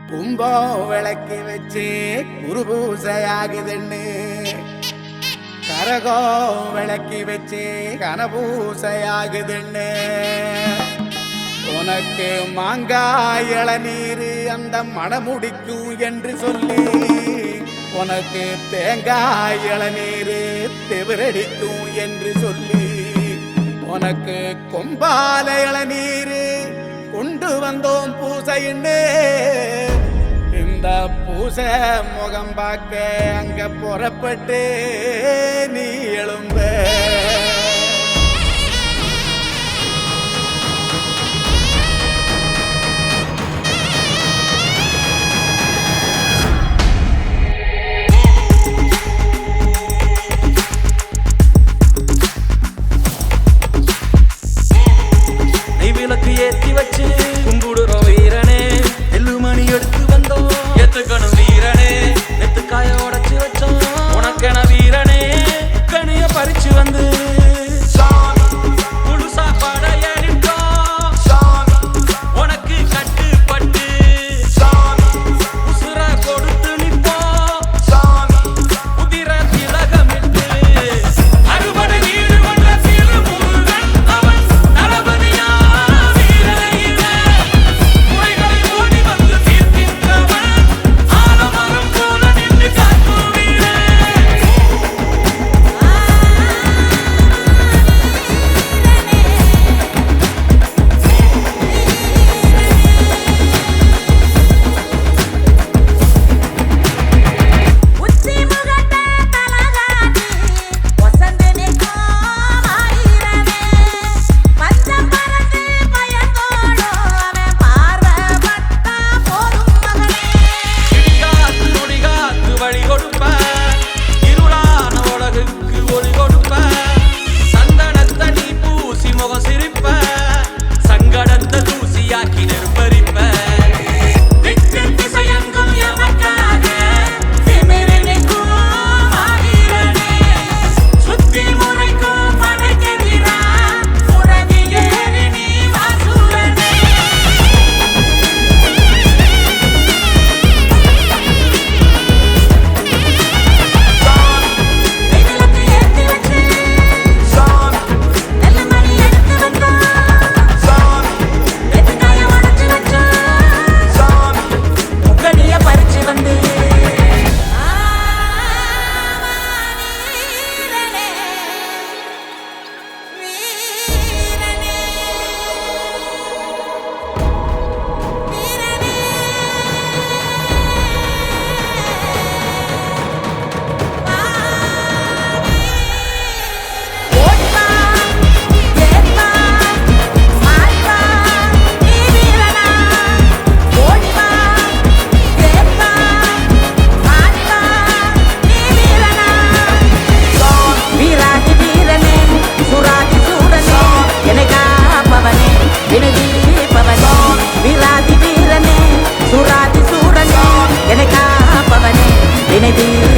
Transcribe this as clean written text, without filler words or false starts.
கும்பம் விளக்கி வச்சு குருபூசையாகுதுன்னு கரகம் விளக்கி வச்சு கனபூசையாகுதுன்னு உனக்கு மாங்காய் இளநீர் அந்த மணமுடிக்கும் என்று சொல்லி உனக்கு தேங்காய் இளநீர் தெவிரடிக்கும் என்று சொல்லி உனக்கு கொம்பால இளநீர் கொண்டு வந்தோம் பூசைன்னு இந்த பூசை முகம் பார்க்க அங்க புறப்பட்டு நீ எழும்ப ஏத்தி வச்சு கும்பிடுறோம் வீரனே எல்லுமணி எடுத்து வந்தோம் எத்துக்கணும் வீரனே நெத்துக்காய உடைச்சு வச்சோம் உனக்கென வீரனே கனிய பறிச்சு வந்து முழு சாப்பாட ஏறிட்டோம் உனக்கு கட்டுப்பட்டு உசுர கொடுத்து நிப்போம் உதிர திலகமிட்டு அறுபடை வீடு கொண்ட திருமுருகன் அவன் தளபதியா Viene